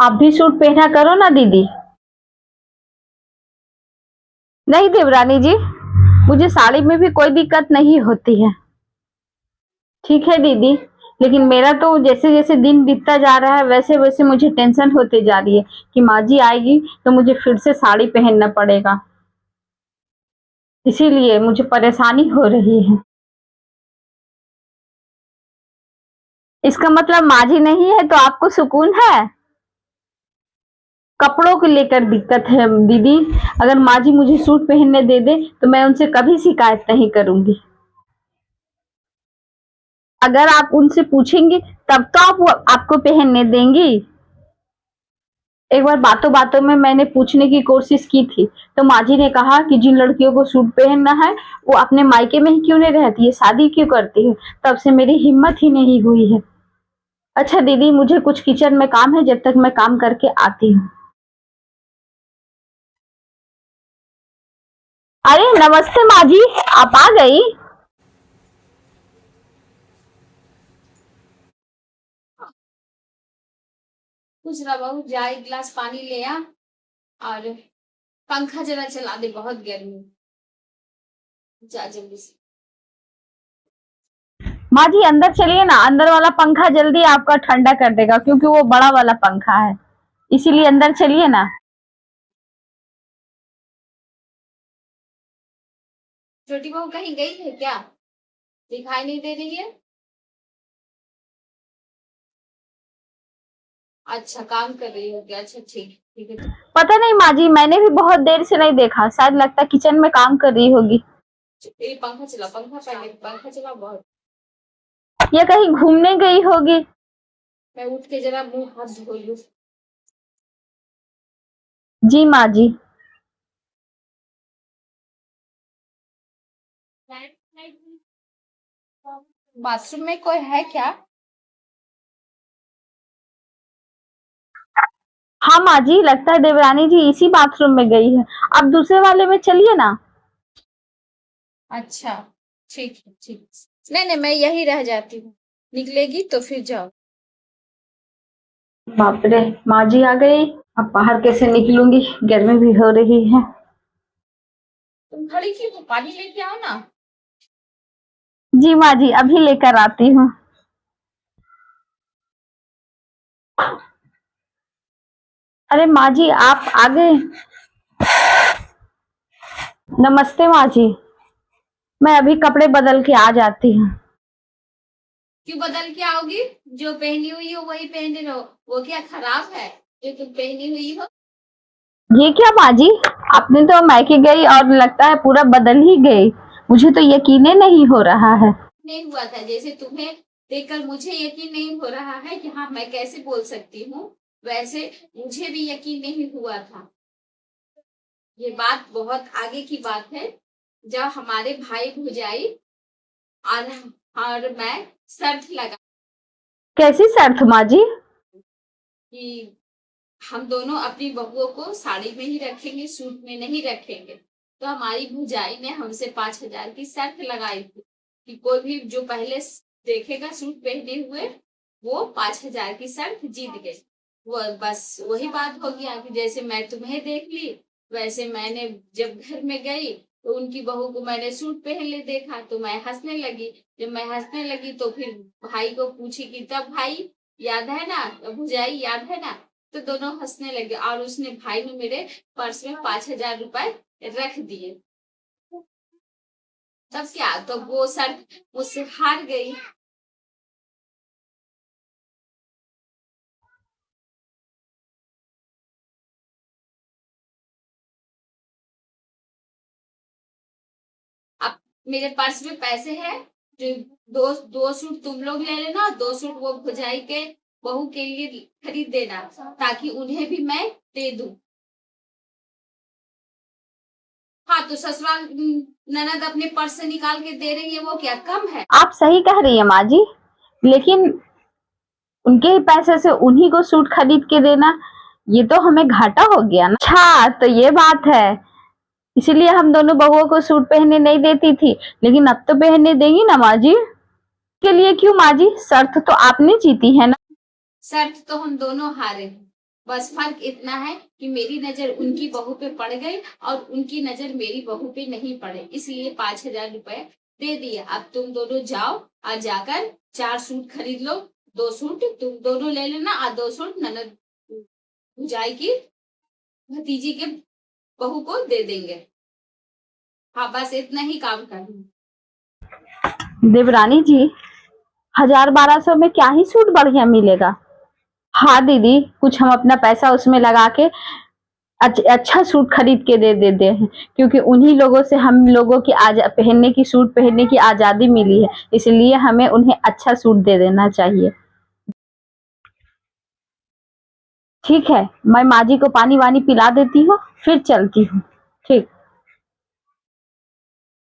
आप भी सूट पहना करो ना दीदी। नहीं देवरानी जी, मुझे साड़ी में भी कोई दिक्कत नहीं होती है। ठीक है दीदी, लेकिन मेरा तो जैसे जैसे दिन बीतता जा रहा है वैसे वैसे मुझे टेंशन होते जा रही है कि माँ जी आएगी तो मुझे फिर से साड़ी पहनना पड़ेगा। इसीलिए मुझे परेशानी हो रही है। इसका मतलब माँ जी नहीं है तो आपको सुकून है? कपड़ों को लेकर दिक्कत है दीदी। अगर माँ जी मुझे सूट पहनने दे दे तो मैं उनसे कभी शिकायत नहीं करूंगी। अगर आप उनसे पूछेंगी तब तो आपको पहनने देंगी। एक बार बातों बातों में मैंने पूछने की कोशिश की थी तो माँ जी ने कहा कि जिन लड़कियों को सूट पहनना है वो अपने मायके में ही क्यों नहीं रहती है, शादी क्यों करती है। तब से मेरी हिम्मत ही नहीं हुई है। अच्छा दीदी, मुझे कुछ किचन में काम है, जब तक मैं काम करके आती हूँ। अरे नमस्ते माँ जी, आप आ गई। कुछ ना बहू, जा एक गिलास पानी ले आ और पंखा जरा चला दे, बहुत गर्मी। जा जल्दी से। माँ जी अंदर चलिए ना, अंदर वाला पंखा जल्दी आपका ठंडा कर देगा क्योंकि वो बड़ा वाला पंखा है, इसीलिए अंदर चलिए ना। छोटी बहू कहीं गई है क्या? दिखाई नहीं दे रही है। अच्छा, काम कर रही हो क्या? अच्छा, ठीक ठीक है। पता नहीं माँ जी, मैंने भी बहुत देर से नहीं देखा, शायद लगता किचन में काम कर रही होगी। ये पंखा चला, पंखा पहले पंखा चला बहुत। ये कहीं घूमने गई होगी। मैं उठ के जरा मुंह हाथ धो लूं। जी माँ जी। बाथरूम में कोई है क्या? हाँ माँ जी, लगता है देवरानी जी इसी बाथरूम में गई है। आप दूसरे वाले में चलिए ना। अच्छा, ठीक है ठीक। नहीं नहीं, मैं यही रह जाती हूँ, निकलेगी तो फिर जाओ। बाप रे, माँ जी आ गई। अब बाहर कैसे निकलूंगी, गर्मी भी हो रही है। तुम खड़ी क्यों हो? पानी लेके आओ ना। जी माँ जी, अभी लेकर आती हूँ। अरे माँ जी आप आ गए। नमस्ते माँ जी, मैं अभी कपड़े बदल के आ जाती हूँ। क्यों बदल के आओगी? जो पहनी हुई हो वही पहने रहो। वो क्या खराब है जो तुम पहनी हुई हो? ये क्या माँ जी, आपने तो मायके गई और लगता है पूरा बदल ही गई। मुझे तो यकीन ही नहीं हो रहा है। नहीं हुआ था, जैसे तुम्हें देखकर मुझे यकीन नहीं हो रहा है कि हाँ मैं कैसे बोल सकती हूँ, वैसे मुझे भी यकीन नहीं हुआ था। ये बात बहुत आगे की बात है, जब हमारे भाई भौजाई और मैं शर्त लगा कैसी शर्त माँ जी? कि हम दोनों अपनी बहुओं को साड़ी में ही रखेंगे, सूट में नहीं रखेंगे। तो हमारी भौजाई ने हमसे 5,000 की शर्त लगाई थी कि कोई भी जो पहले देखेगा सूट पहने हुए, वो 5,000 की शर्त जीत गए। वो बस वही बात हो गया कि जैसे मैं तुम्हें देख ली, वैसे मैंने जब घर में गई तो उनकी बहू को मैंने सूट पहले देखा तो मैं हंसने लगी। जब मैं हंसने लगी तो फिर भाई को पूछी कि तब भाई याद है ना, भौजाई याद है ना। तो दोनों हंसने लगे और उसने भाई ने मेरे पर्स में 5,000 रुपए रख दिए। तब क्या, तो वो शर्त मुझसे हार गई। अब मेरे पर्स में पैसे हैं, जो दो दो सूट तुम लोग ले लेना, 2 सूट वो भुजाई के बहू के लिए खरीद देना, ताकि उन्हें भी मैं दे दूं। हाँ, तो ससुराल ननद अपने पर्स से निकाल के दे रही है, वो क्या कम है? आप सही कह रही है माँ जी, लेकिन उनके ही पैसे से उन्हीं को सूट खरीद के देना, ये तो हमें घाटा हो गया ना। अच्छा तो ये बात है, इसीलिए हम दोनों बहुओं को सूट पहनने नहीं देती थी, लेकिन अब तो पहनने देंगी ना माँ जी। के लिए क्यों माँ जी, शर्त तो आपने जीती है ना। शर्त तो हम दोनों हारे हैं। बस फर्क इतना है कि मेरी नजर उनकी बहू पे पड़ गई और उनकी नजर मेरी बहू पे नहीं पड़े, इसलिए 5,000 रुपए दे दिए। अब तुम दोनों जाओ और जाकर 4 सूट खरीद लो, 2 सूट तुम दोनों ले लेना और 2 सूट ननद भुजाई की भतीजी के बहू को दे देंगे। हाँ, बस इतना ही काम करना। देवरानी जी, 1,000-1,200 में क्या ही सूट बढ़िया मिलेगा। हाँ दीदी, कुछ हम अपना पैसा उसमें लगा के अच्छा सूट खरीद के दे देते हैं, क्योंकि उन्हीं लोगों से हम लोगों की पहनने की, सूट पहनने की आजादी मिली है, इसलिए हमें उन्हें अच्छा सूट दे देना चाहिए। ठीक है, मैं माँ जी को पानी वानी पिला देती हूँ, फिर चलती हूँ।